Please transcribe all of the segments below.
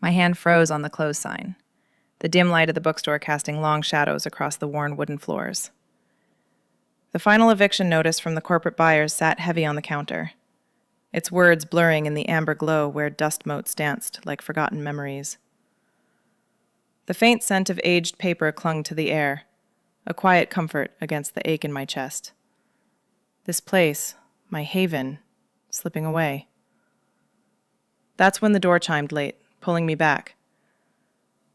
My hand froze on the close sign, the dim light of the bookstore casting long shadows across the worn wooden floors. The final eviction notice from the corporate buyers sat heavy on the counter, its words blurring in the amber glow where dust motes danced like forgotten memories. The faint scent of aged paper clung to the air, a quiet comfort against the ache in my chest. This place, my haven, slipping away. That's when the door chimed late, pulling me back.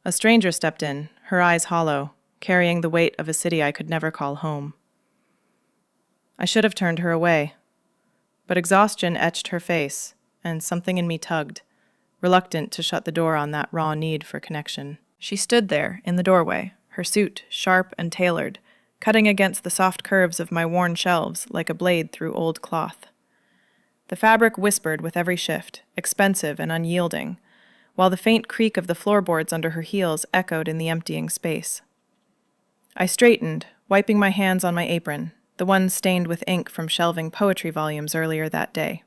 A stranger stepped in, her eyes hollow, carrying the weight of a city I could never call home. I should have turned her away, but exhaustion etched her face, and something in me tugged, reluctant to shut the door on that raw need for connection. She stood there, in the doorway, her suit sharp and tailored, cutting against the soft curves of my worn shelves like a blade through old cloth. The fabric whispered with every shift, expensive and unyielding, while the faint creak of the floorboards under her heels echoed in the emptying space. I straightened, wiping my hands on my apron, the one stained with ink from shelving poetry volumes earlier that day.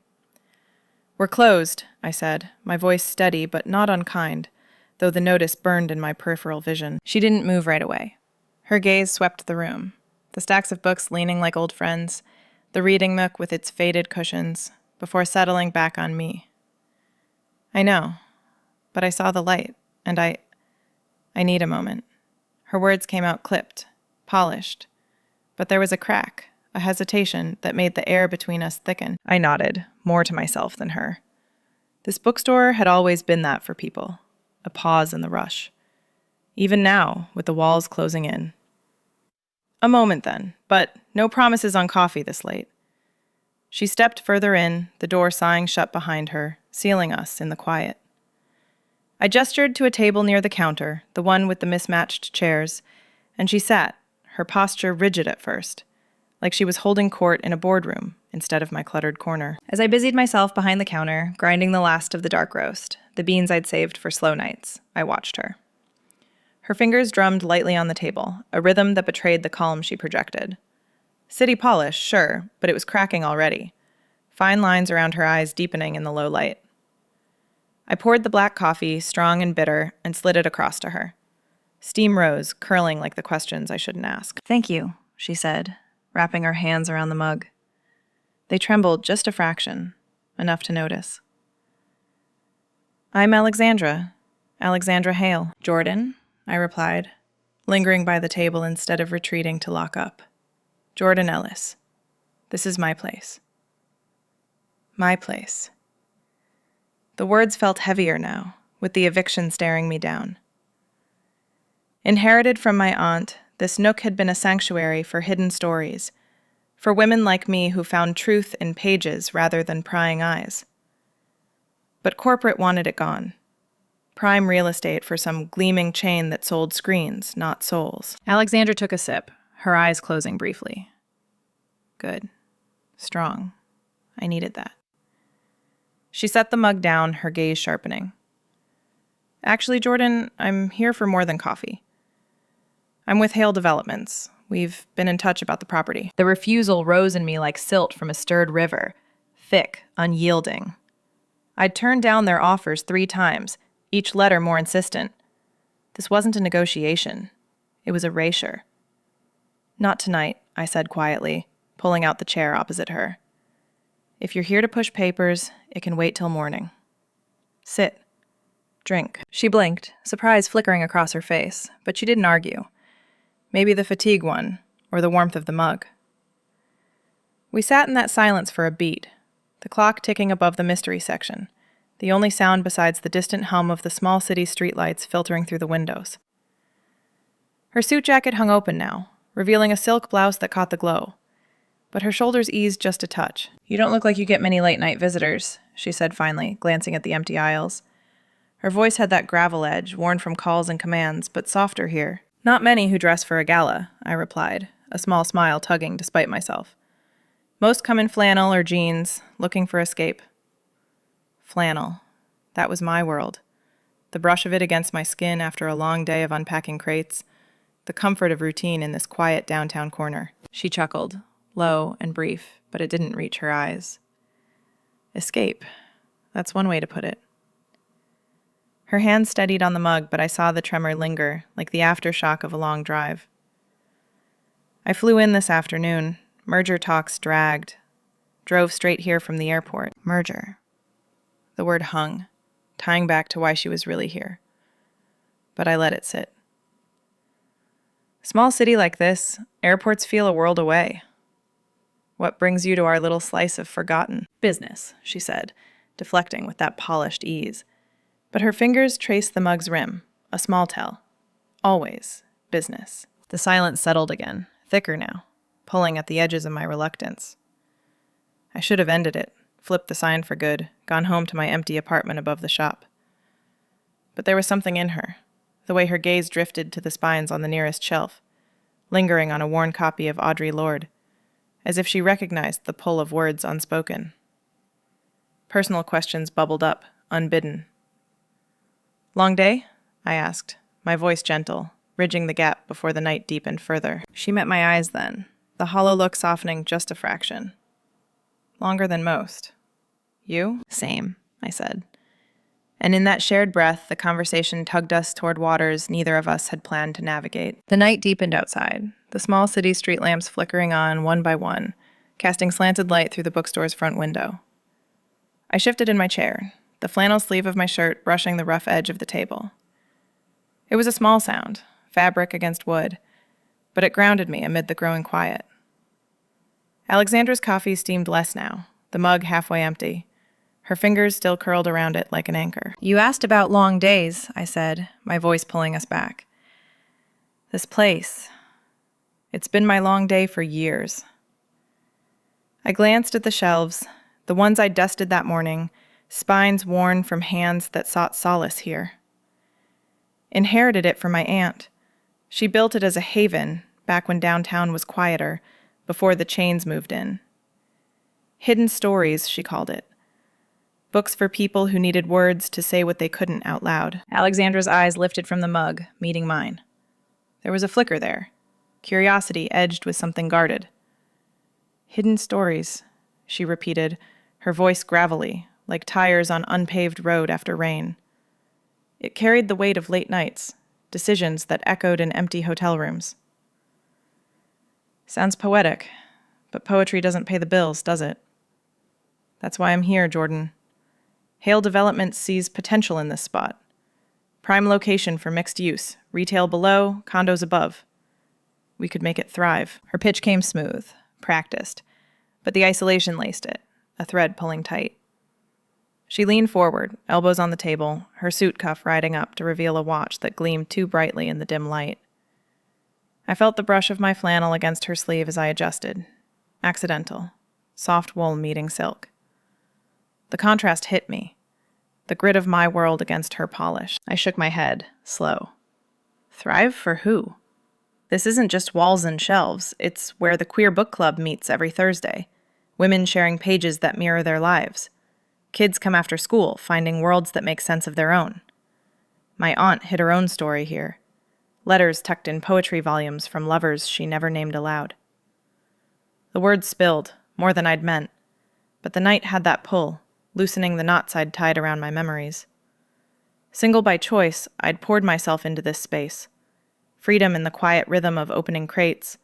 "We're closed," I said, my voice steady but not unkind, though the notice burned in my peripheral vision. She didn't move right away. Her gaze swept the room, the stacks of books leaning like old friends, the reading nook with its faded cushions, before settling back on me. "I know, but I saw the light, and I need a moment." Her words came out clipped, polished, but there was a crack, a hesitation that made the air between us thicken. I nodded, more to myself than her. This bookstore had always been that for people, a pause in the rush. Even now, with the walls closing in. "A moment then, but no promises on coffee this late." She stepped further in, the door sighing shut behind her, sealing us in the quiet. I gestured to a table near the counter, the one with the mismatched chairs, and she sat, her posture rigid at first, like she was holding court in a boardroom instead of my cluttered corner. As I busied myself behind the counter, grinding the last of the dark roast, the beans I'd saved for slow nights, I watched her. Her fingers drummed lightly on the table, a rhythm that betrayed the calm she projected. City polish, sure, but it was cracking already, fine lines around her eyes deepening in the low light. I poured the black coffee, strong and bitter, and slid it across to her. Steam rose, curling like the questions I shouldn't ask. "Thank you," she said, wrapping her hands around the mug. They trembled just a fraction, enough to notice. "I'm Alexandra Hale." "Jordan," I replied, lingering by the table instead of retreating to lock up. "Jordan Ellis. This is my place." My place. The words felt heavier now, with the eviction staring me down. Inherited from my aunt, this nook had been a sanctuary for hidden stories, for women like me who found truth in pages rather than prying eyes. But corporate wanted it gone. Prime real estate for some gleaming chain that sold screens, not souls. Alexandra took a sip, her eyes closing briefly. Good. Strong. I needed that. She set the mug down, her gaze sharpening. "Actually, Jordan, I'm here for more than coffee. I'm with Hale Developments. We've been in touch about the property." The refusal rose in me like silt from a stirred river, thick, unyielding. I'd turned down their offers 3 times, each letter more insistent. This wasn't a negotiation. It was erasure. "Not tonight," I said quietly, pulling out the chair opposite her. "If you're here to push papers, it can wait till morning. Sit. Drink." She blinked, surprise flickering across her face, but she didn't argue. Maybe the fatigue won, or the warmth of the mug. We sat in that silence for a beat, the clock ticking above the mystery section, the only sound besides the distant hum of the small city streetlights filtering through the windows. Her suit jacket hung open now, revealing a silk blouse that caught the glow. But her shoulders eased just a touch. "You don't look like you get many late-night visitors," she said finally, glancing at the empty aisles. Her voice had that gravel edge, worn from calls and commands, but softer here. "Not many who dress for a gala," I replied, a small smile tugging despite myself. "Most come in flannel or jeans, looking for escape." Flannel. That was my world. The brush of it against my skin after a long day of unpacking crates. The comfort of routine in this quiet downtown corner. She chuckled, low and brief, but it didn't reach her eyes. Escape. That's one way to put it. Her hand steadied on the mug, but I saw the tremor linger, like the aftershock of a long drive. I flew in this afternoon. Merger talks dragged. Drove straight here from the airport. Merger. The word hung, tying back to why she was really here. But I let it sit. Small city like this, airports feel a world away. What brings you to our little slice of forgotten? Business, she said, deflecting with that polished ease. But her fingers traced the mug's rim, a small tell. Always business. The silence settled again, thicker now, pulling at the edges of my reluctance. I should have ended it, flipped the sign for good, gone home to my empty apartment above the shop. But there was something in her, the way her gaze drifted to the spines on the nearest shelf, lingering on a worn copy of Audre Lorde, as if she recognized the pull of words unspoken. Personal questions bubbled up, unbidden. "Long day?" I asked, my voice gentle, ridging the gap before the night deepened further. She met my eyes then, the hollow look softening just a fraction. "Longer than most." "You?" "Same," I said. And in that shared breath, the conversation tugged us toward waters neither of us had planned to navigate. The night deepened outside, the small city street lamps flickering on one by one, casting slanted light through the bookstore's front window. I shifted in my chair, the flannel sleeve of my shirt brushing the rough edge of the table. It was a small sound, fabric against wood, but it grounded me amid the growing quiet. Alexandra's coffee steamed less now, the mug halfway empty, her fingers still curled around it like an anchor. "You asked about long days," I said, my voice pulling us back. "This place. It's been my long day for years." I glanced at the shelves, the ones I dusted that morning, spines worn from hands that sought solace here. Inherited it from my aunt. She built it as a haven back when downtown was quieter, before the chains moved in. Hidden stories, she called it. Books for people who needed words to say what they couldn't out loud. Alexandra's eyes lifted from the mug, meeting mine. There was a flicker there, curiosity edged with something guarded. "Hidden stories," she repeated, her voice gravelly, like tires on unpaved road after rain. It carried the weight of late nights, decisions that echoed in empty hotel rooms. Sounds poetic, but poetry doesn't pay the bills, does it? That's why I'm here, Jordan. Hale Development sees potential in this spot. Prime location for mixed use, retail below, condos above. We could make it thrive. Her pitch came smooth, practiced, but the isolation laced it, a thread pulling tight. She leaned forward, elbows on the table, her suit cuff riding up to reveal a watch that gleamed too brightly in the dim light. I felt the brush of my flannel against her sleeve as I adjusted. Accidental. Soft wool meeting silk. The contrast hit me. The grit of my world against her polish. I shook my head, slow. Thrive for who? This isn't just walls and shelves. It's where the queer book club meets every Thursday. Women sharing pages that mirror their lives. Kids come after school, finding worlds that make sense of their own. My aunt hid her own story here. Letters tucked in poetry volumes from lovers she never named aloud. The words spilled, more than I'd meant. But the night had that pull, loosening the knots I'd tied around my memories. Single by choice, I'd poured myself into this space. Freedom in the quiet rhythm of opening crates,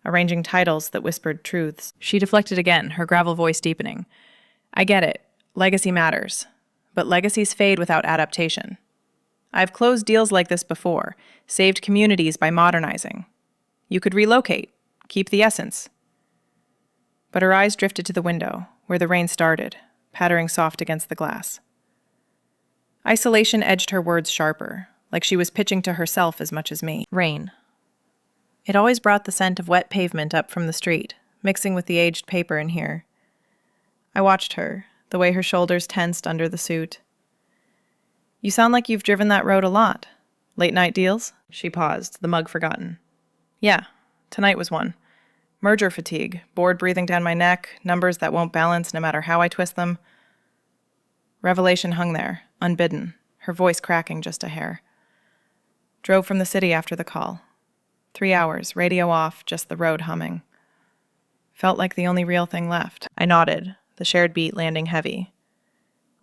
arranging titles that whispered truths. She deflected again, her gravel voice deepening. I get it. Legacy matters. But legacies fade without adaptation. I've closed deals like this before, saved communities by modernizing. You could relocate, keep the essence. But her eyes drifted to the window, where the rain started, pattering soft against the glass. Isolation edged her words sharper, like she was pitching to herself as much as me. Rain. It always brought the scent of wet pavement up from the street, mixing with the aged paper in here. I watched her, the way her shoulders tensed under the suit. You sound like you've driven that road a lot. Late night deals? She paused, the mug forgotten. Yeah, tonight was one. Merger fatigue, bored breathing down my neck, numbers that won't balance no matter how I twist them. Revelation hung there, unbidden, her voice cracking just a hair. Drove from the city after the call. 3 hours, radio off, just the road humming. Felt like the only real thing left. I nodded, the shared beat landing heavy.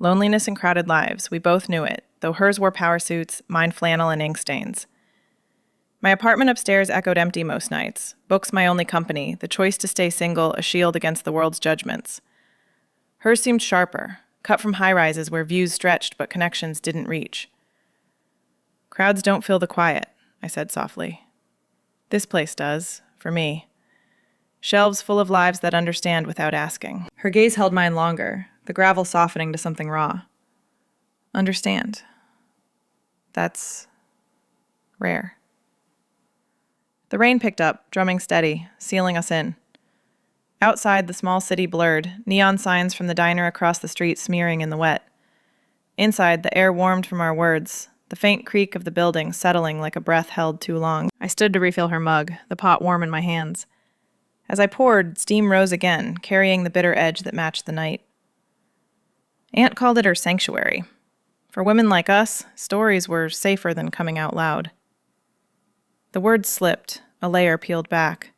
Loneliness and crowded lives, we both knew it, though hers wore power suits, mine flannel and ink stains. My apartment upstairs echoed empty most nights, books my only company, the choice to stay single a shield against the world's judgments. Hers seemed sharper, cut from high-rises where views stretched but connections didn't reach. Crowds don't fill the quiet, I said softly. This place does, for me. Shelves full of lives that understand without asking. Her gaze held mine longer, the gravel softening to something raw. Understand. That's rare. The rain picked up, drumming steady, sealing us in. Outside, the small city blurred, neon signs from the diner across the street smearing in the wet. Inside, the air warmed from our words, the faint creak of the building settling like a breath held too long. I stood to refill her mug, the pot warm in my hands. As I poured, steam rose again, carrying the bitter edge that matched the night. Aunt called it her sanctuary. For women like us, stories were safer than coming out loud. The words slipped, a layer peeled back.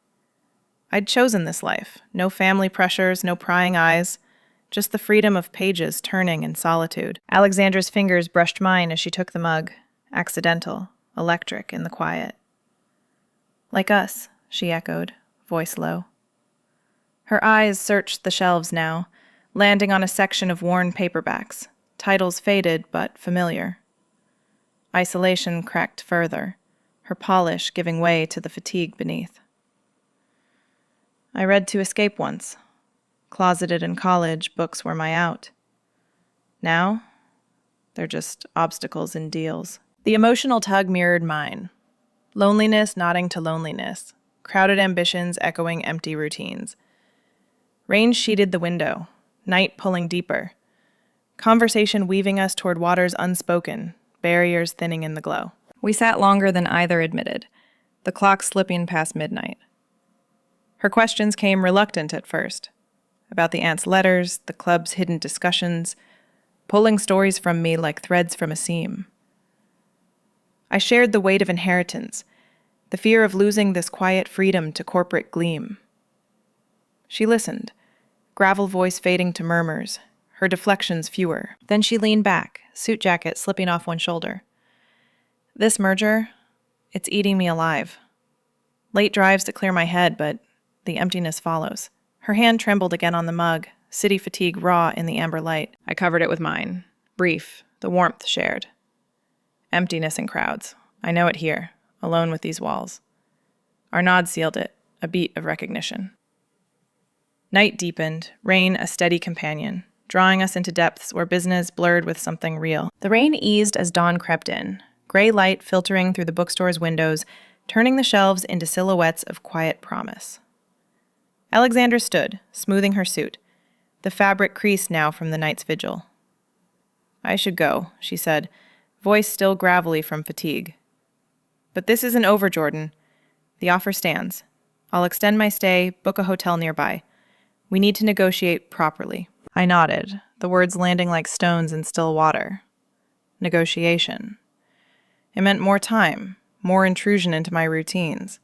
I'd chosen this life. No family pressures, no prying eyes, just the freedom of pages turning in solitude. Alexandra's fingers brushed mine as she took the mug, accidental, electric in the quiet. Like us, she echoed, voice low. Her eyes searched the shelves now, landing on a section of worn paperbacks, titles faded but familiar. Isolation cracked further, her polish giving way to the fatigue beneath. I read to escape once. Closeted in college, books were my out. Now, they're just obstacles in deals. The emotional tug mirrored mine. Loneliness nodding to loneliness, crowded ambitions echoing empty routines. Rain sheeted the window, night pulling deeper. Conversation weaving us toward waters unspoken, barriers thinning in the glow. We sat longer than either admitted, the clock slipping past midnight. Her questions came reluctant at first, about the aunt's letters, the club's hidden discussions, pulling stories from me like threads from a seam. I shared the weight of inheritance, the fear of losing this quiet freedom to corporate gleam. She listened, gravel voice fading to murmurs, her deflections fewer. Then she leaned back, suit jacket slipping off one shoulder. This merger, it's eating me alive. Late drives to clear my head, but the emptiness follows. Her hand trembled again on the mug, city fatigue raw in the amber light. I covered it with mine. Brief, the warmth shared. Emptiness in crowds. I know it here, alone with these walls. Our nod sealed it, a beat of recognition. Night deepened, rain a steady companion, drawing us into depths where business blurred with something real. The rain eased as dawn crept in, gray light filtering through the bookstore's windows, turning the shelves into silhouettes of quiet promise. Alexandra stood, smoothing her suit, the fabric creased now from the night's vigil. I should go, she said, voice still gravelly from fatigue. But this isn't over, Jordan. The offer stands. I'll extend my stay, book a hotel nearby. We need to negotiate properly. I nodded, the words landing like stones in still water. Negotiation. It meant more time, more intrusion into my routines.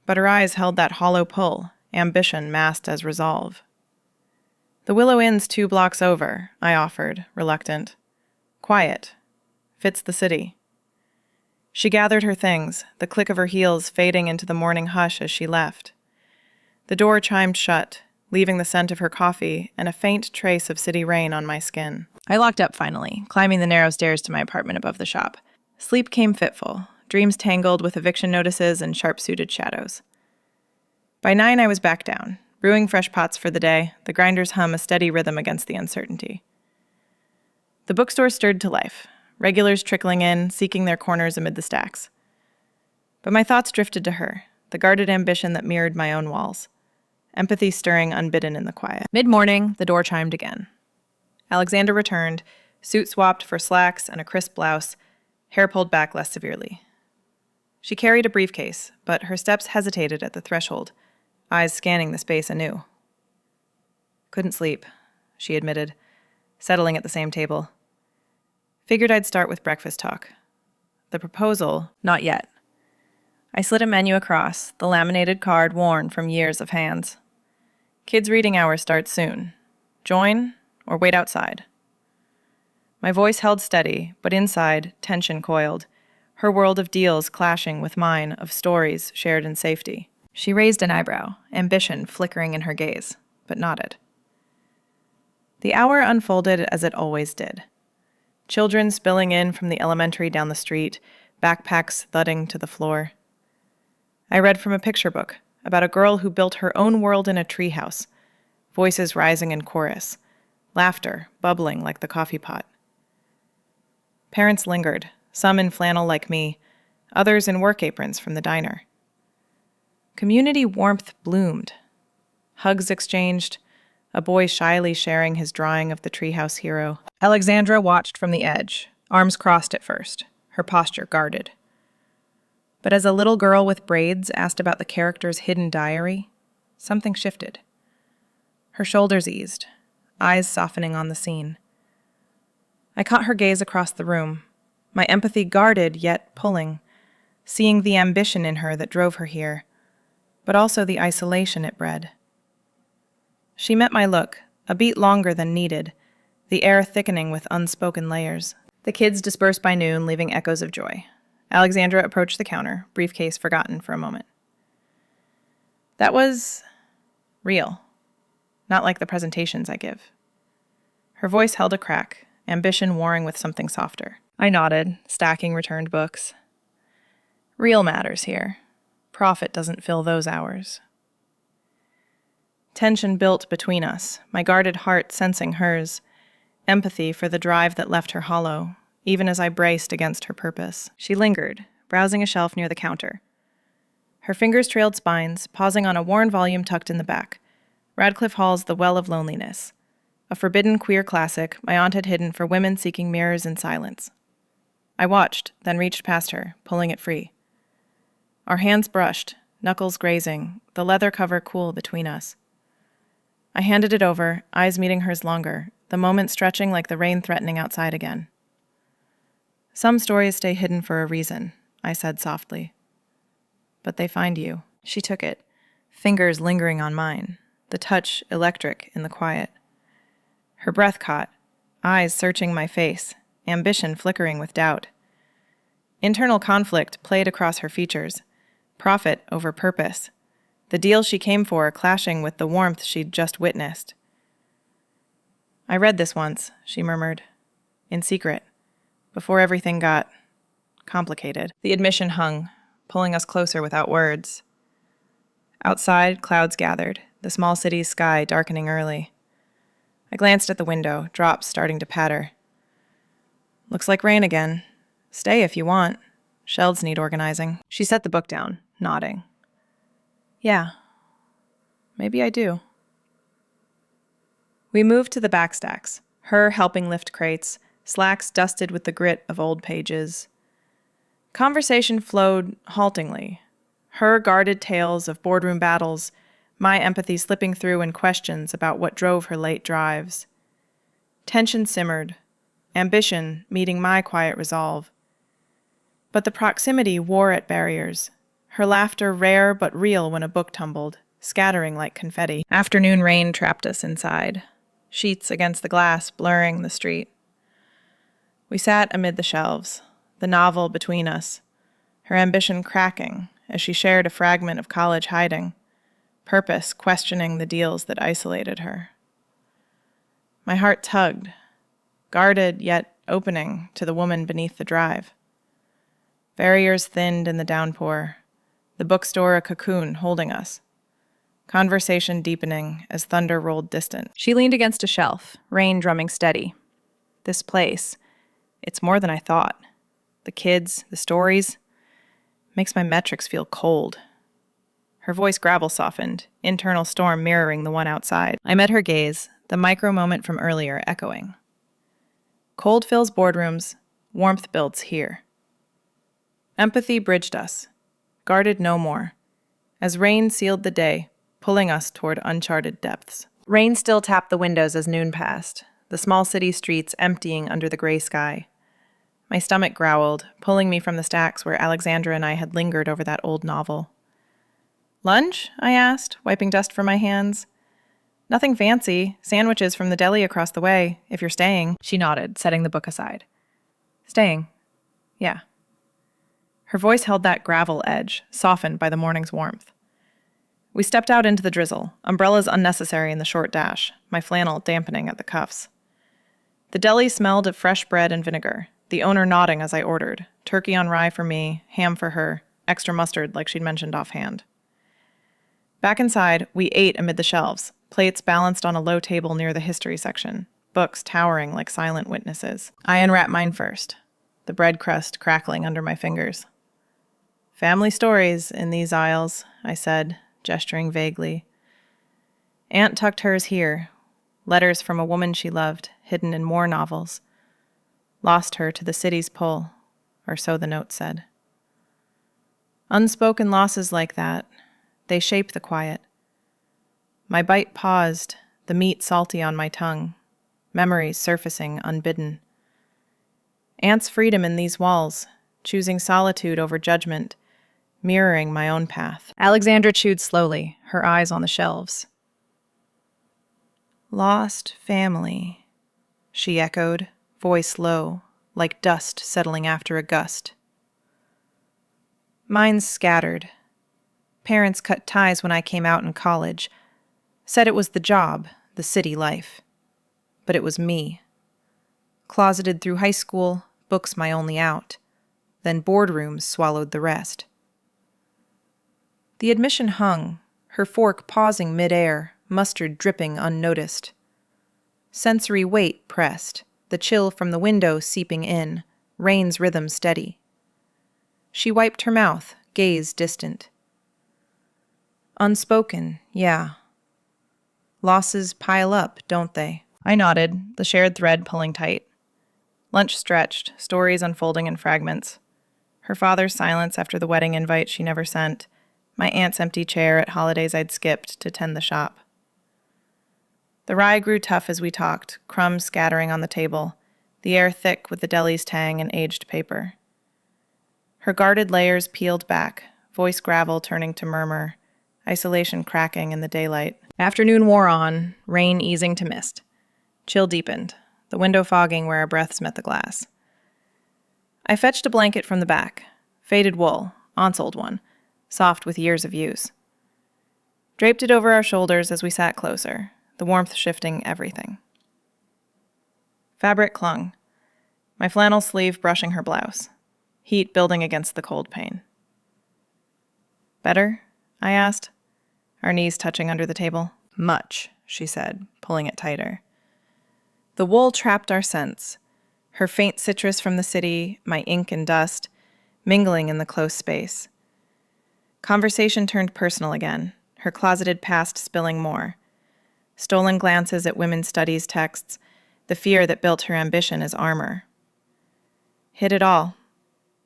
But her eyes held that hollow pull, ambition masked as resolve. The Willow Inn's 2 blocks over, I offered, reluctant. Quiet. Fits the city. She gathered her things, the click of her heels fading into the morning hush as she left. The door chimed shut, leaving the scent of her coffee and a faint trace of city rain on my skin. I locked up finally, climbing the narrow stairs to my apartment above the shop. Sleep came fitful, dreams tangled with eviction notices and sharp-suited shadows. By 9, I was back down, brewing fresh pots for the day, the grinders hum a steady rhythm against the uncertainty. The bookstore stirred to life, regulars trickling in, seeking their corners amid the stacks. But my thoughts drifted to her, the guarded ambition that mirrored my own walls, empathy stirring unbidden in the quiet. Mid-morning, the door chimed again. Alexandra returned, suit swapped for slacks and a crisp blouse, hair pulled back less severely. She carried a briefcase, but her steps hesitated at the threshold, eyes scanning the space anew. Couldn't sleep, she admitted, settling at the same table. Figured I'd start with breakfast talk. The proposal, not yet. I slid a menu across, the laminated card worn from years of hands. Kids' reading hour starts soon. Join or wait outside? My voice held steady, but inside, tension coiled, her world of deals clashing with mine of stories shared in safety. She raised an eyebrow, ambition flickering in her gaze, but nodded. The hour unfolded as it always did. Children spilling in from the elementary down the street, backpacks thudding to the floor. I read from a picture book about a girl who built her own world in a treehouse, voices rising in chorus, laughter bubbling like the coffee pot. Parents lingered, some in flannel like me, others in work aprons from the diner. Community warmth bloomed. Hugs exchanged, a boy shyly sharing his drawing of the treehouse hero. Alexandra watched from the edge, arms crossed at first, her posture guarded. But as a little girl with braids asked about the character's hidden diary, something shifted. Her shoulders eased, eyes softening on the scene. I caught her gaze across the room, my empathy guarded yet pulling, seeing the ambition in her that drove her here, but also the isolation it bred. She met my look, a beat longer than needed, the air thickening with unspoken layers. The kids dispersed by noon, leaving echoes of joy. Alexandra approached the counter, briefcase forgotten for a moment. That was real, not like the presentations I give. Her voice held a crack, ambition warring with something softer. I nodded, stacking returned books. Real matters here. Profit doesn't fill those hours. Tension built between us, my guarded heart sensing hers, empathy for the drive that left her hollow, even as I braced against her purpose. She lingered, browsing a shelf near the counter. Her fingers trailed spines, pausing on a worn volume tucked in the back, Radcliffe Hall's The Well of Loneliness, a forbidden queer classic my aunt had hidden for women seeking mirrors in silence. I watched, then reached past her, pulling it free. Our hands brushed, knuckles grazing, the leather cover cool between us. I handed it over, eyes meeting hers longer, the moment stretching like the rain threatening outside again. Some stories stay hidden for a reason, I said softly. But they find you. She took it, fingers lingering on mine, the touch electric in the quiet. Her breath caught, eyes searching my face, ambition flickering with doubt. Internal conflict played across her features, profit over purpose, the deal she came for clashing with the warmth she'd just witnessed. I read this once, she murmured, in secret, before everything got complicated. The admission hung, pulling us closer without words. Outside, clouds gathered, the small city's sky darkening early. I glanced at the window, drops starting to patter. Looks like rain again. Stay if you want. Shelves need organizing. She set the book down, nodding. Yeah, maybe I do. We moved to the back stacks, her helping lift crates, slacks dusted with the grit of old pages. Conversation flowed haltingly, her guarded tales of boardroom battles, my empathy slipping through in questions about what drove her late drives. Tension simmered, ambition meeting my quiet resolve. But the proximity wore at barriers, her laughter rare but real when a book tumbled, scattering like confetti. Afternoon rain trapped us inside, sheets against the glass blurring the street. We sat amid the shelves, the novel between us, her ambition cracking as she shared a fragment of college hiding, purpose questioning the deals that isolated her. My heart tugged, guarded yet opening to the woman beneath the drive. Barriers thinned in the downpour, the bookstore a cocoon holding us. Conversation deepening as thunder rolled distant. She leaned against a shelf, rain drumming steady. This place, it's more than I thought. The kids, the stories, makes my metrics feel cold. Her voice gravel softened, internal storm mirroring the one outside. I met her gaze, the micro moment from earlier echoing. Cold fills boardrooms, warmth builds here. Empathy bridged us, guarded no more, as rain sealed the day, pulling us toward uncharted depths. Rain still tapped the windows as noon passed, the small city streets emptying under the gray sky. My stomach growled, pulling me from the stacks where Alexandra and I had lingered over that old novel. Lunch? I asked, wiping dust from my hands. Nothing fancy. Sandwiches from the deli across the way, if you're staying. She nodded, setting the book aside. Staying. Yeah. Her voice held that gravel edge, softened by the morning's warmth. We stepped out into the drizzle, umbrellas unnecessary in the short dash, my flannel dampening at the cuffs. The deli smelled of fresh bread and vinegar, the owner nodding as I ordered, turkey on rye for me, ham for her, extra mustard like she'd mentioned offhand. Back inside, we ate amid the shelves, plates balanced on a low table near the history section, books towering like silent witnesses. I unwrapped mine first, the bread crust crackling under my fingers. Family stories in these aisles, I said, gesturing vaguely. Aunt tucked hers here, letters from a woman she loved, hidden in more novels. Lost her to the city's pull, or so the note said. Unspoken losses like that, they shape the quiet. My bite paused, the meat salty on my tongue, memories surfacing unbidden. Aunt's freedom in these walls, choosing solitude over judgment, mirroring my own path. Alexandra chewed slowly, her eyes on the shelves. Lost family, she echoed, voice low, like dust settling after a gust. Mine's scattered. Parents cut ties when I came out in college. Said it was the job, the city life. But it was me. Closeted through high school, books my only out. Then boardrooms swallowed the rest. The admission hung, her fork pausing midair, mustard dripping unnoticed. Sensory weight pressed, the chill from the window seeping in, rain's rhythm steady. She wiped her mouth, gaze distant. Unspoken, yeah. Losses pile up, don't they? I nodded, the shared thread pulling tight. Lunch stretched, stories unfolding in fragments. Her father's silence after the wedding invite she never sent. My aunt's empty chair at holidays I'd skipped to tend the shop. The rye grew tough as we talked, crumbs scattering on the table, the air thick with the deli's tang and aged paper. Her guarded layers peeled back, voice gravel turning to murmur, isolation cracking in the daylight. Afternoon wore on, rain easing to mist. Chill deepened, the window fogging where our breaths met the glass. I fetched a blanket from the back, faded wool, aunt's old one, soft with years of use. Draped it over our shoulders as we sat closer, the warmth shifting everything. Fabric clung, my flannel sleeve brushing her blouse, heat building against the cold pane. Better? I asked, our knees touching under the table. Much, she said, pulling it tighter. The wool trapped our scents, her faint citrus from the city, my ink and dust, mingling in the close space. Conversation turned personal again, her closeted past spilling more. Stolen glances at women's studies texts, the fear that built her ambition as armor. Hid it all.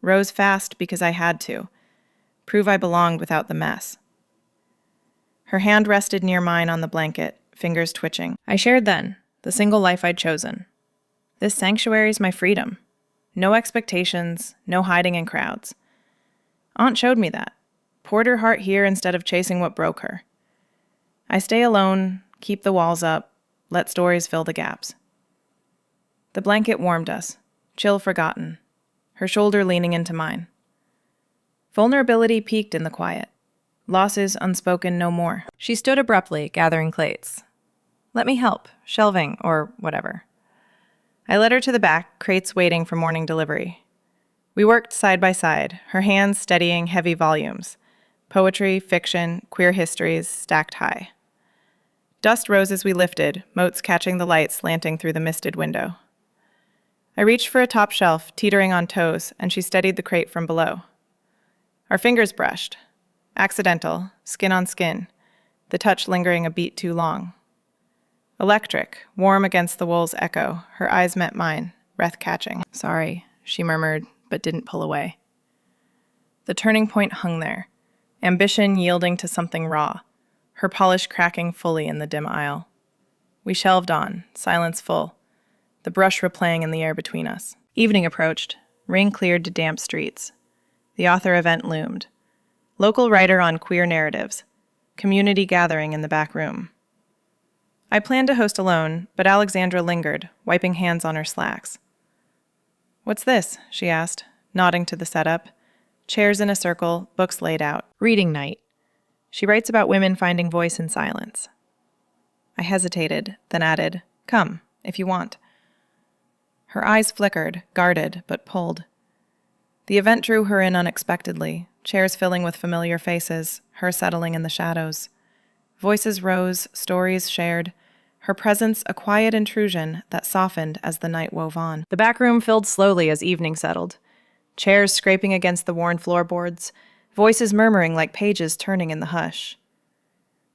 Rose fast because I had to. Prove I belonged without the mess. Her hand rested near mine on the blanket, fingers twitching. I shared then, the single life I'd chosen. This sanctuary's my freedom. No expectations, no hiding in crowds. Aunt showed me that. Poured her heart here instead of chasing what broke her. I stay alone, keep the walls up, let stories fill the gaps. The blanket warmed us, chill forgotten, her shoulder leaning into mine. Vulnerability peaked in the quiet. Losses unspoken no more. She stood abruptly, gathering plates. Let me help, shelving, or whatever. I led her to the back, crates waiting for morning delivery. We worked side by side, her hands steadying heavy volumes. Poetry, fiction, queer histories stacked high. Dust rose as we lifted, motes catching the light slanting through the misted window. I reached for a top shelf, teetering on toes, and she steadied the crate from below. Our fingers brushed. Accidental, skin on skin, the touch lingering a beat too long. Electric, warm against the wool's echo, her eyes met mine, breath catching. Sorry, she murmured, but didn't pull away. The turning point hung there, ambition yielding to something raw, her polish cracking fully in the dim aisle. We shelved on, silence full, the brush replaying in the air between us. Evening approached, rain cleared to damp streets. The author event loomed. Local writer on queer narratives. Community gathering in the back room. I planned to host alone, but Alexandra lingered, wiping hands on her slacks. "What's this?" she asked, nodding to the setup. Chairs in a circle, books laid out. "Reading night." She writes about women finding voice in silence. I hesitated, then added, "Come, if you want." Her eyes flickered, guarded, but pulled. The event drew her in unexpectedly, chairs filling with familiar faces, her settling in the shadows. Voices rose, stories shared, her presence a quiet intrusion that softened as the night wove on. The back room filled slowly as evening settled. Chairs scraping against the worn floorboards, voices murmuring like pages turning in the hush.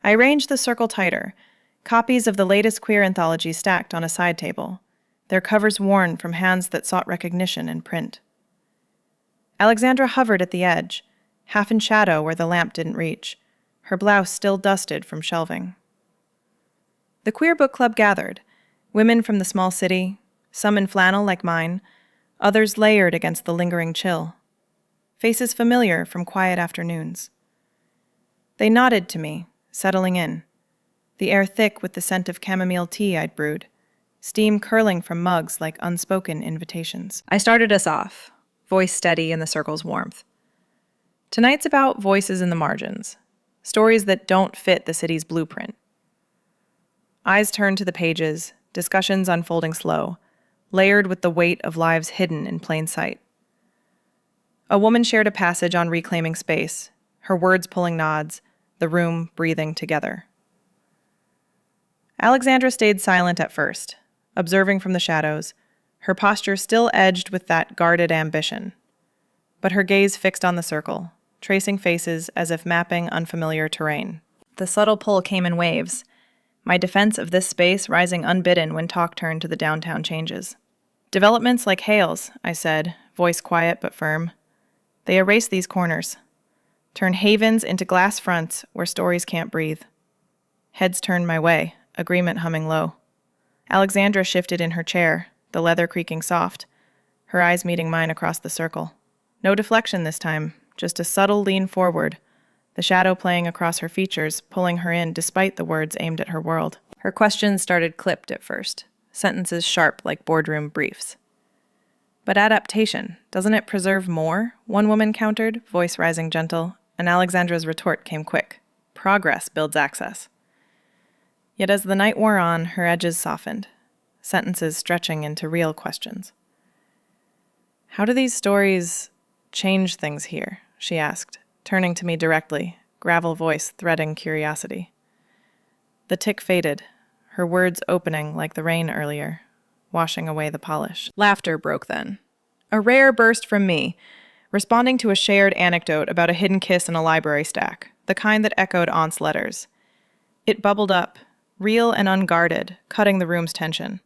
I arranged the circle tighter, copies of the latest queer anthology stacked on a side table, their covers worn from hands that sought recognition in print. Alexandra hovered at the edge, half in shadow where the lamp didn't reach, her blouse still dusted from shelving. The queer book club gathered, women from the small city, some in flannel like mine, others layered against the lingering chill. Faces familiar from quiet afternoons. They nodded to me, settling in, the air thick with the scent of chamomile tea I'd brewed, steam curling from mugs like unspoken invitations. I started us off, voice steady in the circle's warmth. Tonight's about voices in the margins, stories that don't fit the city's blueprint. Eyes turned to the pages, discussions unfolding slow, layered with the weight of lives hidden in plain sight. A woman shared a passage on reclaiming space, her words pulling nods, the room breathing together. Alexandra stayed silent at first, observing from the shadows, her posture still edged with that guarded ambition. But her gaze fixed on the circle, tracing faces as if mapping unfamiliar terrain. The subtle pull came in waves, my defense of this space rising unbidden when talk turned to the downtown changes. "Developments like Hale's," I said, voice quiet but firm. "They erase these corners, turn havens into glass fronts where stories can't breathe." Heads turned my way, agreement humming low. Alexandra shifted in her chair, the leather creaking soft, her eyes meeting mine across the circle. No deflection this time, just a subtle lean forward, the shadow playing across her features, pulling her in despite the words aimed at her world. Her questions started clipped at first, sentences sharp like boardroom briefs. "But adaptation, doesn't it preserve more?" one woman countered, voice rising gentle, and Alexandra's retort came quick. "Progress builds access." Yet as the night wore on, her edges softened, sentences stretching into real questions. "How do these stories change things here?" she asked, turning to me directly, gravel voice threading curiosity. The tick faded, her words opening like the rain earlier, washing away the polish. Laughter broke then. A rare burst from me, responding to a shared anecdote about a hidden kiss in a library stack, the kind that echoed Aunt's letters. It bubbled up, real and unguarded, cutting the room's tension.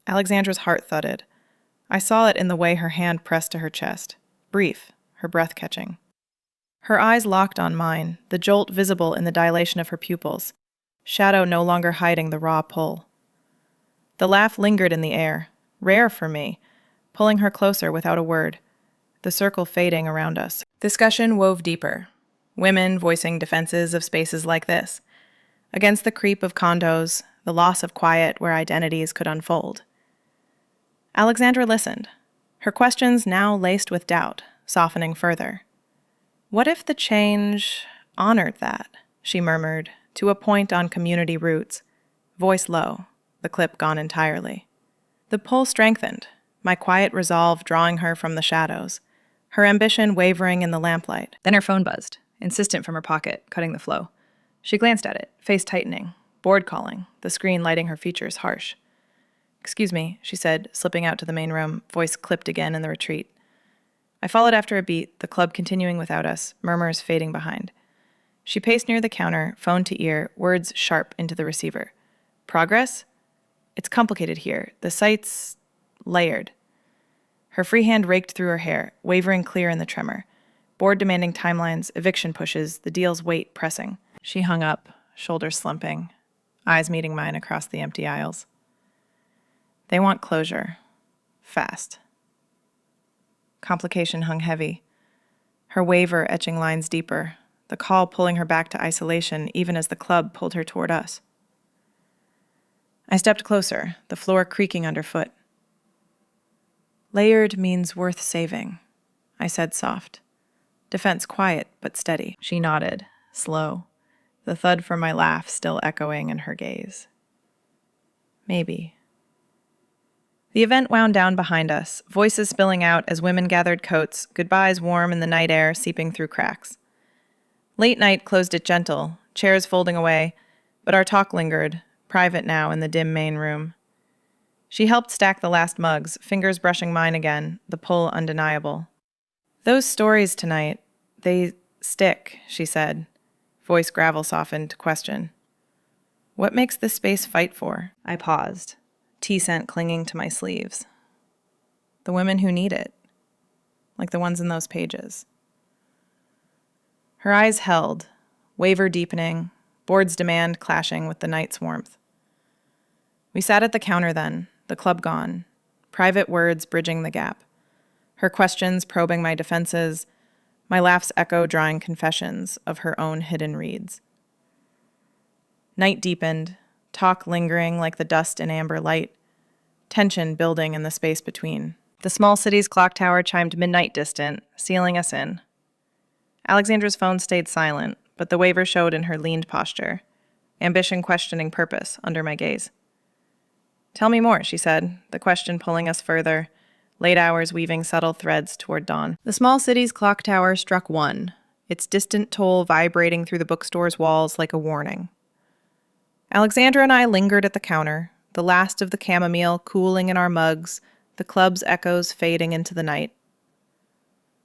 Alexandra's heart thudded. I saw it in the way her hand pressed to her chest, brief, her breath catching. Her eyes locked on mine, the jolt visible in the dilation of her pupils, shadow no longer hiding the raw pull. The laugh lingered in the air, rare for me, pulling her closer without a word, the circle fading around us. Discussion wove deeper, women voicing defenses of spaces like this, against the creep of condos, the loss of quiet where identities could unfold. Alexandra listened, her questions now laced with doubt, softening further. "What if the change honored that?" she murmured, to a point on community roots, voice low, the clip gone entirely. The pull strengthened, my quiet resolve drawing her from the shadows, her ambition wavering in the lamplight. Then her phone buzzed, insistent from her pocket, cutting the flow. She glanced at it, face tightening, bored calling, the screen lighting her features harsh. "Excuse me," she said, slipping out to the main room, voice clipped again in the retreat. I followed after a beat, the club continuing without us, murmurs fading behind. She paced near the counter, phone to ear, words sharp into the receiver. "Progress? It's complicated here. The site's layered." Her free hand raked through her hair, wavering clear in the tremor. Board demanding timelines, eviction pushes, the deal's weight pressing. She hung up, shoulders slumping, eyes meeting mine across the empty aisles. "They want closure. Fast." Complication hung heavy, her waver etching lines deeper, the call pulling her back to isolation even as the club pulled her toward us. I stepped closer, the floor creaking underfoot. Layered means worth saving, I said soft. Defense quiet but steady. She nodded, slow, the thud from my laugh still echoing in her gaze. Maybe. The event wound down behind us, voices spilling out as women gathered coats, goodbyes warm in the night air seeping through cracks. Late night closed it gentle, chairs folding away, but our talk lingered, private now in the dim main room. She helped stack the last mugs, fingers brushing mine again, the pull undeniable. Those stories tonight, they stick, she said, voice gravel softened to question. What makes this space fight for? I paused, tea scent clinging to my sleeves. The women who need it, like the ones in those pages. Her eyes held, waver deepening, board's demand clashing with the night's warmth. We sat at the counter then, the club gone, private words bridging the gap. Her questions probing my defenses, my laughs echo drawing confessions of her own hidden reeds. Night deepened, talk lingering like the dust in amber light, tension building in the space between. The small city's clock tower chimed midnight distant, sealing us in. Alexandra's phone stayed silent, but the waver showed in her leaned posture, ambition questioning purpose under my gaze. Tell me more, she said, the question pulling us further, late hours weaving subtle threads toward dawn. The small city's clock tower struck 1, its distant toll vibrating through the bookstore's walls like a warning. Alexandra and I lingered at the counter, the last of the chamomile cooling in our mugs, the club's echoes fading into the night.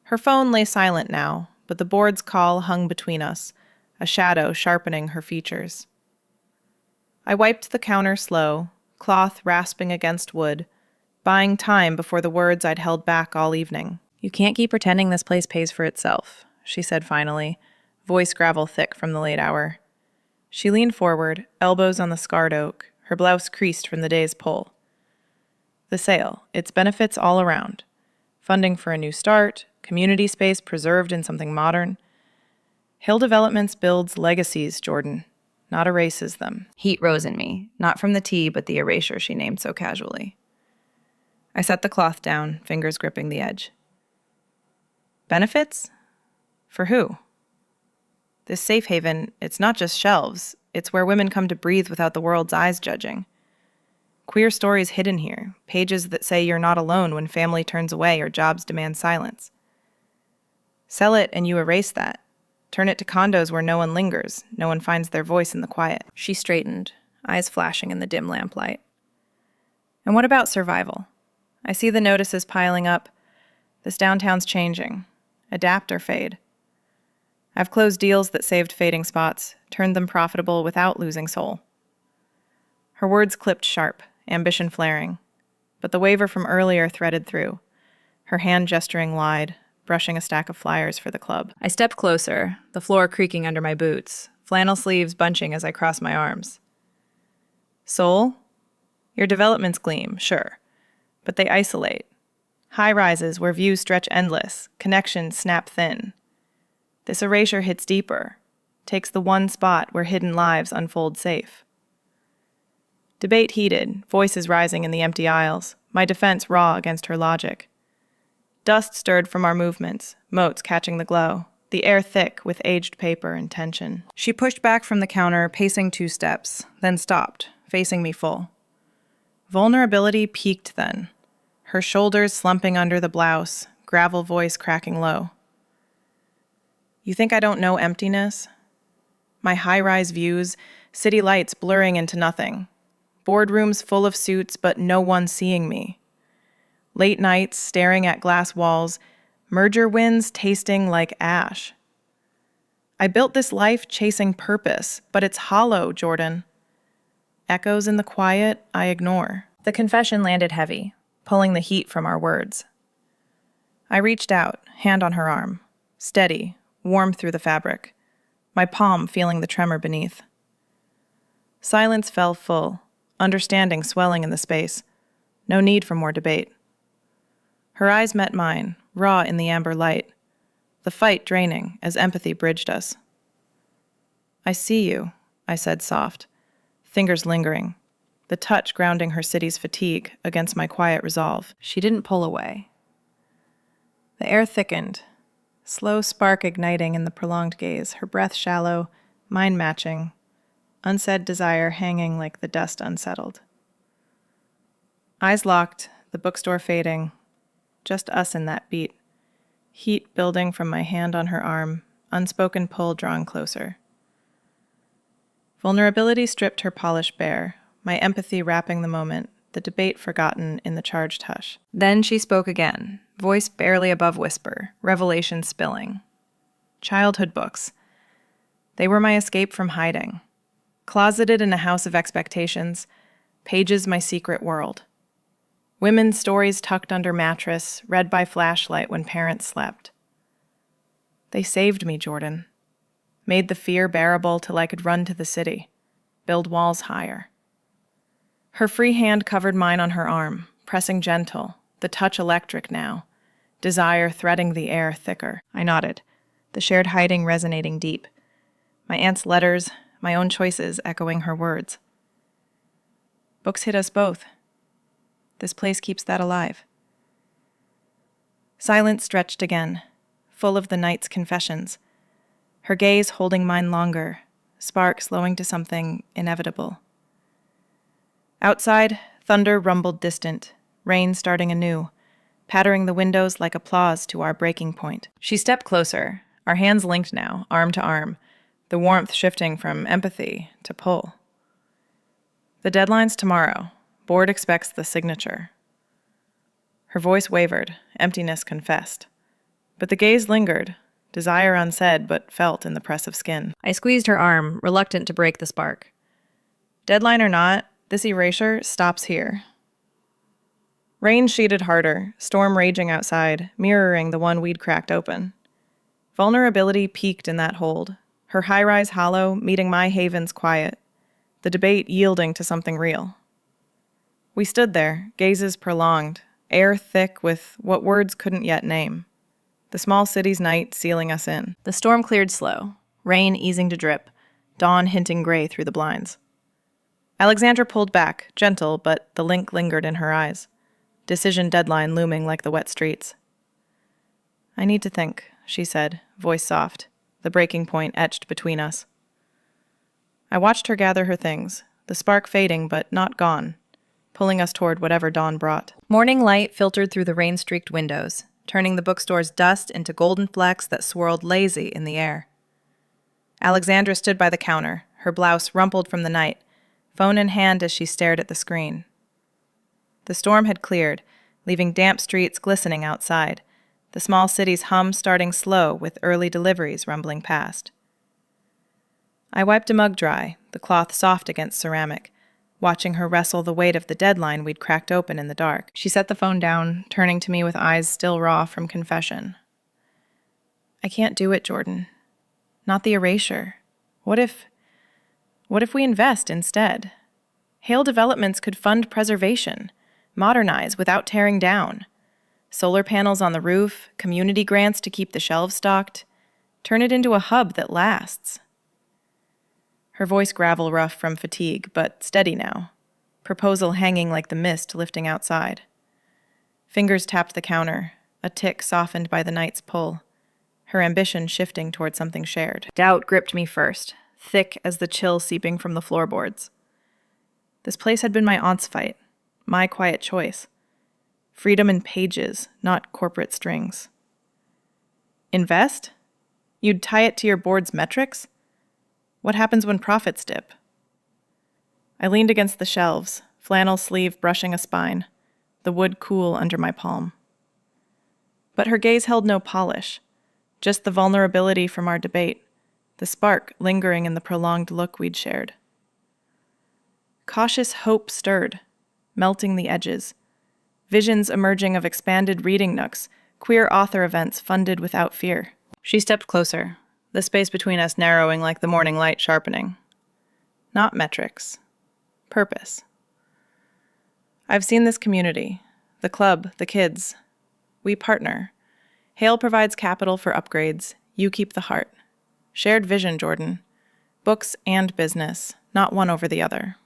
Her phone lay silent now, but the board's call hung between us, a shadow sharpening her features. I wiped the counter slow, cloth rasping against wood, buying time before the words I'd held back all evening. You can't keep pretending this place pays for itself, she said finally, voice gravel thick from the late hour. She leaned forward, elbows on the scarred oak, her blouse creased from the day's pull. The sale, its benefits all around. Funding for a new start, community space preserved in something modern. Hale Developments builds legacies, Jordan, not erases them. Heat rose in me, not from the tea, but the erasure she named so casually. I set the cloth down, fingers gripping the edge. Benefits? For who? This safe haven, it's not just shelves. It's where women come to breathe without the world's eyes judging. Queer stories hidden here, pages that say you're not alone when family turns away or jobs demand silence. Sell it and you erase that. Turn it to condos where no one lingers, no one finds their voice in the quiet. She straightened, eyes flashing in the dim lamplight. And what about survival? I see the notices piling up. This downtown's changing. Adapt or fade. I've closed deals that saved fading spots, turned them profitable without losing soul. Her words clipped sharp, ambition flaring, but the waver from earlier threaded through, her hand gesturing wide, brushing a stack of flyers for the club. I stepped closer, the floor creaking under my boots, flannel sleeves bunching as I crossed my arms. Soul? Your developments gleam, sure, but they isolate. High rises where views stretch endless, connections snap thin. This erasure hits deeper, takes the one spot where hidden lives unfold safe. Debate heated, voices rising in the empty aisles, my defense raw against her logic. Dust stirred from our movements, motes catching the glow, the air thick with aged paper and tension. She pushed back from the counter, pacing 2 steps, then stopped, facing me full. Vulnerability peaked then, her shoulders slumping under the blouse, gravel voice cracking low. You think I don't know emptiness? My high-rise views, city lights blurring into nothing. Boardrooms full of suits, but no one seeing me. Late nights staring at glass walls, merger winds tasting like ash. I built this life chasing purpose, but it's hollow, Jordan. Echoes in the quiet I ignore. The confession landed heavy, pulling the heat from our words. I reached out, hand on her arm, steady, warm through the fabric, my palm feeling the tremor beneath. Silence fell full, understanding swelling in the space. No need for more debate. Her eyes met mine, raw in the amber light, the fight draining as empathy bridged us. I see you, I said soft, fingers lingering, the touch grounding her city's fatigue against my quiet resolve. She didn't pull away. The air thickened, slow spark igniting in the prolonged gaze, her breath shallow, mine matching, unsaid desire hanging like the dust unsettled. Eyes locked, the bookstore fading, just us in that beat, heat building from my hand on her arm, unspoken pull drawing closer. Vulnerability stripped her polish bare, my empathy wrapping the moment, the debate forgotten in the charged hush. Then she spoke again, voice barely above whisper, revelation spilling. Childhood books. They were my escape from hiding. Closeted in a house of expectations, pages my secret world. Women's stories tucked under mattress, read by flashlight when parents slept. They saved me, Jordan. Made the fear bearable till I could run to the city, build walls higher. Her free hand covered mine on her arm, pressing gentle, the touch electric now, desire threading the air thicker. I nodded, the shared hiding resonating deep. My aunt's letters, my own choices echoing her words. Books hit us both. This place keeps that alive. Silence stretched again, full of the night's confessions, her gaze holding mine longer, spark slowing to something inevitable. Outside, thunder rumbled distant, rain starting anew, pattering the windows like applause to our breaking point. She stepped closer, our hands linked now, arm to arm, the warmth shifting from empathy to pull. The deadline's tomorrow. Board expects the signature. Her voice wavered, emptiness confessed. But the gaze lingered, desire unsaid but felt in the press of skin. I squeezed her arm, reluctant to break the spark. Deadline or not, this erasure stops here. Rain sheeted harder, storm raging outside, mirroring the one we'd cracked open. Vulnerability peaked in that hold, her high-rise hollow meeting my haven's quiet, the debate yielding to something real. We stood there, gazes prolonged, air thick with what words couldn't yet name. The small city's night sealing us in. The storm cleared slow, rain easing to drip, dawn hinting gray through the blinds. Alexandra pulled back, gentle, but the link lingered in her eyes. Decision deadline looming like the wet streets. I need to think, she said, voice soft, the breaking point etched between us. I watched her gather her things, the spark fading but not gone, pulling us toward whatever dawn brought. Morning light filtered through the rain-streaked windows, turning the bookstore's dust into golden flecks that swirled lazy in the air. Alexandra stood by the counter, her blouse rumpled from the night, phone in hand as she stared at the screen. The storm had cleared, leaving damp streets glistening outside, the small city's hum starting slow with early deliveries rumbling past. I wiped a mug dry, the cloth soft against ceramic, watching her wrestle the weight of the deadline we'd cracked open in the dark. She set the phone down, turning to me with eyes still raw from confession. I can't do it, Jordan. Not the erasure. What if we invest instead? Hale Developments could fund preservation, modernize without tearing down. Solar panels on the roof, community grants to keep the shelves stocked. Turn it into a hub that lasts. Her voice gravel rough from fatigue, but steady now. Proposal hanging like the mist lifting outside. Fingers tapped the counter, a tick softened by the night's pull. Her ambition shifting toward something shared. Doubt gripped me first, thick as the chill seeping from the floorboards. This place had been my aunt's fight, my quiet choice. Freedom in pages, not corporate strings. Invest? You'd tie it to your board's metrics? What happens when profits dip? I leaned against the shelves, flannel sleeve brushing a spine, the wood cool under my palm. But her gaze held no polish, just the vulnerability from our debate, the spark lingering in the prolonged look we'd shared. Cautious hope stirred, melting the edges, visions emerging of expanded reading nooks, queer author events funded without fear. She stepped closer, the space between us narrowing like the morning light sharpening. Not metrics. Purpose. I've seen this community, the club, the kids. We partner. Hale provides capital for upgrades. You keep the heart. Shared vision, Jordan. Books and business, not one over the other.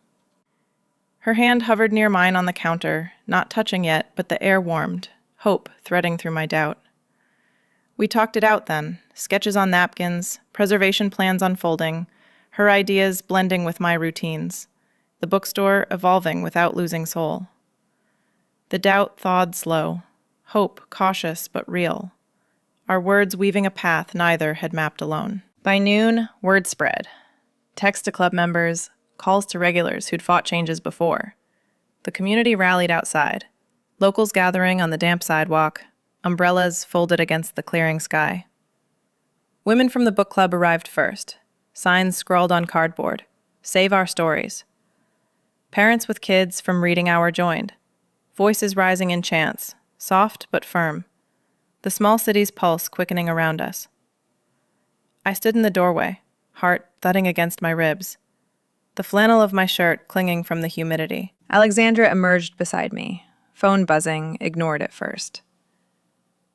Her hand hovered near mine on the counter, not touching yet, but the air warmed, hope threading through my doubt. We talked it out then, sketches on napkins, preservation plans unfolding, her ideas blending with my routines, the bookstore evolving without losing soul. The doubt thawed slow, hope cautious but real, our words weaving a path neither had mapped alone. By noon, word spread. Text to club members, calls to regulars who'd fought changes before. The community rallied outside, locals gathering on the damp sidewalk, umbrellas folded against the clearing sky. Women from the book club arrived first, signs scrawled on cardboard, "Save our stories." Parents with kids from reading hour joined, voices rising in chants, soft but firm, the small city's pulse quickening around us. I stood in the doorway, heart thudding against my ribs, the flannel of my shirt clinging from the humidity. Alexandra emerged beside me, phone buzzing, ignored at first.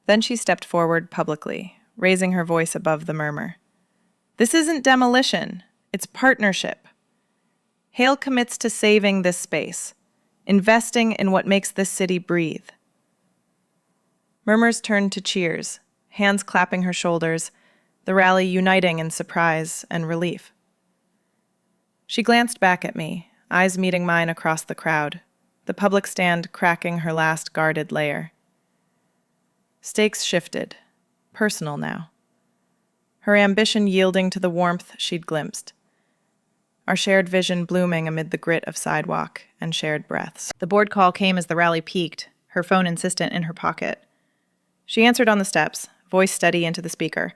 Then she stepped forward publicly, raising her voice above the murmur. "This isn't demolition, it's partnership. Hale commits to saving this space, investing in what makes this city breathe." Murmurs turned to cheers, hands clapping her shoulders, the rally uniting in surprise and relief. She glanced back at me, eyes meeting mine across the crowd, the public stand cracking her last guarded layer. Stakes shifted, personal now. Her ambition yielding to the warmth she'd glimpsed. Our shared vision blooming amid the grit of sidewalk and shared breaths. The board call came as the rally peaked, her phone insistent in her pocket. She answered on the steps, voice steady into the speaker.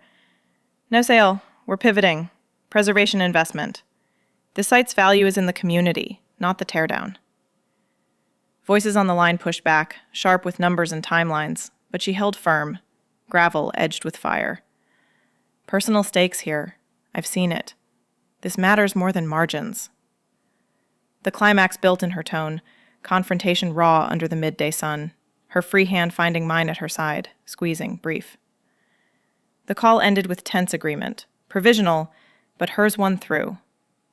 "No sale. We're pivoting. Preservation investment. This site's value is in the community, not the teardown." Voices on the line pushed back, sharp with numbers and timelines, but she held firm, gravel edged with fire. "Personal stakes here. I've seen it. This matters more than margins." The climax built in her tone, confrontation raw under the midday sun, her free hand finding mine at her side, squeezing, brief. The call ended with tense agreement, provisional, but hers won through.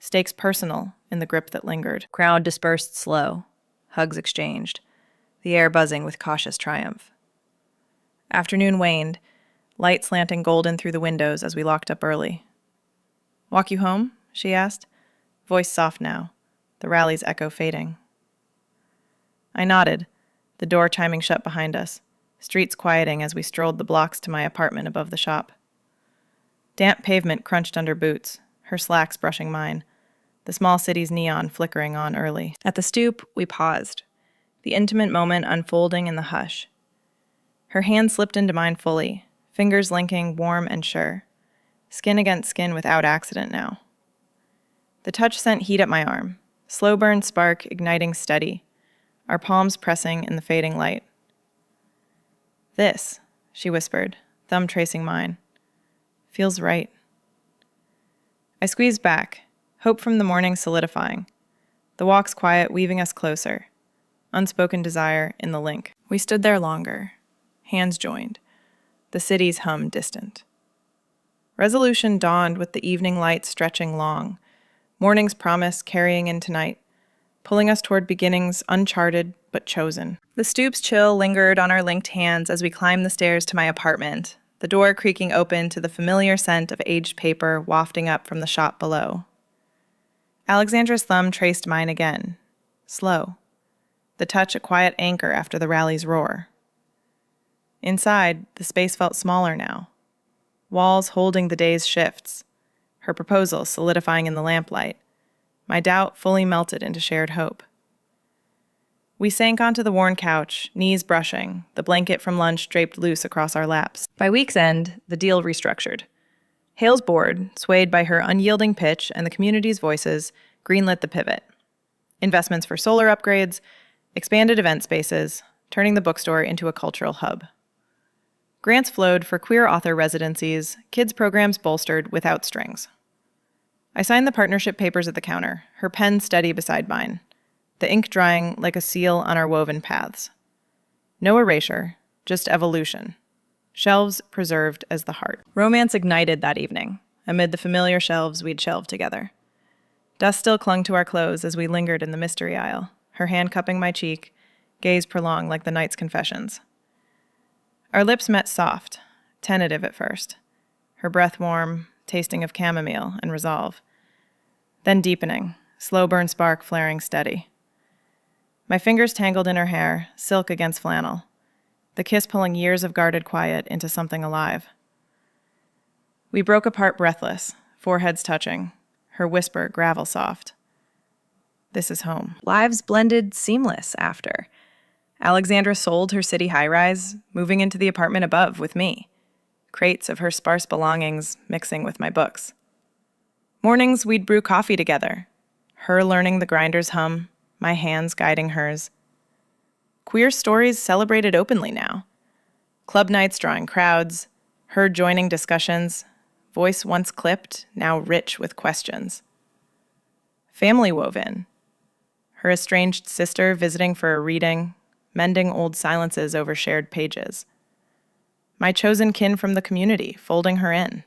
Stakes personal in the grip that lingered. Crowd dispersed slow, hugs exchanged, the air buzzing with cautious triumph. Afternoon waned, light slanting golden through the windows as we locked up early. "Walk you home?" she asked, voice soft now, the rally's echo fading. I nodded, the door chiming shut behind us, streets quieting as we strolled the blocks to my apartment above the shop. Damp pavement crunched under boots, her slacks brushing mine, the small city's neon flickering on early. At the stoop, we paused, the intimate moment unfolding in the hush. Her hand slipped into mine fully, fingers linking warm and sure, skin against skin without accident now. The touch sent heat at my arm, slow burn spark igniting steady, our palms pressing in the fading light. "This," she whispered, thumb tracing mine, "feels right." I squeezed back, hope from the morning solidifying, the walk's quiet weaving us closer, unspoken desire in the link. We stood there longer, hands joined, the city's hum distant. Resolution dawned with the evening light stretching long, morning's promise carrying into night, pulling us toward beginnings uncharted but chosen. The stoop's chill lingered on our linked hands as we climbed the stairs to my apartment, the door creaking open to the familiar scent of aged paper wafting up from the shop below. Alexandra's thumb traced mine again, slow, the touch a quiet anchor after the rally's roar. Inside, the space felt smaller now, walls holding the day's shifts, her proposal solidifying in the lamplight, my doubt fully melted into shared hope. We sank onto the worn couch, knees brushing, the blanket from lunch draped loose across our laps. By week's end, the deal restructured. Hale's board, swayed by her unyielding pitch and the community's voices, greenlit the pivot. Investments for solar upgrades, expanded event spaces, turning the bookstore into a cultural hub. Grants flowed for queer author residencies, kids programs bolstered without strings. I signed the partnership papers at the counter, her pen steady beside mine, the ink drying like a seal on our woven paths. No erasure, just evolution. Shelves preserved as the heart. Romance ignited that evening, amid the familiar shelves we'd shelved together. Dust still clung to our clothes as we lingered in the mystery aisle, her hand cupping my cheek, gaze prolonged like the night's confessions. Our lips met soft, tentative at first, her breath warm, tasting of chamomile and resolve. Then deepening, slow burn spark flaring steady. My fingers tangled in her hair, silk against flannel, the kiss pulling years of guarded quiet into something alive. We broke apart breathless, foreheads touching, her whisper gravel soft. This is home. Lives blended seamless after. Alexandra sold her city high-rise, moving into the apartment above with me, crates of her sparse belongings mixing with my books. Mornings we'd brew coffee together, her learning the grinder's hum, my hands guiding hers. Queer stories celebrated openly now. Club nights drawing crowds, her joining discussions, voice once clipped, now rich with questions. Family wove in. Her estranged sister visiting for a reading, mending old silences over shared pages. My chosen kin from the community folding her in.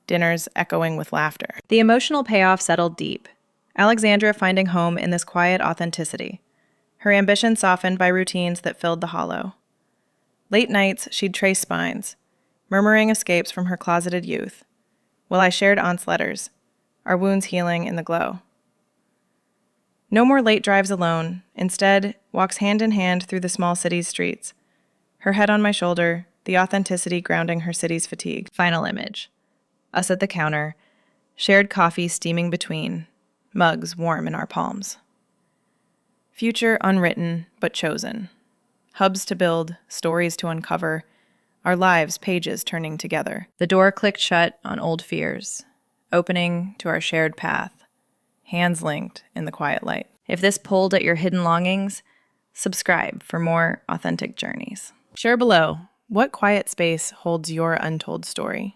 Dinners echoing with laughter. The emotional payoff settled deep. Alexandra finding home in this quiet authenticity. Her ambition softened by routines that filled the hollow. Late nights, she'd trace spines, murmuring escapes from her closeted youth, while I shared aunt's letters, our wounds healing in the glow. No more late drives alone, instead, walks hand in hand through the small city's streets, her head on my shoulder, the authenticity grounding her city's fatigue. Final image. Us at the counter, shared coffee steaming between, mugs warm in our palms. Future unwritten, but chosen. Hubs to build, stories to uncover, our lives pages turning together. The door clicked shut on old fears, opening to our shared path, hands linked in the quiet light. If this pulled at your hidden longings, subscribe for more authentic journeys. Share below, what quiet space holds your untold story?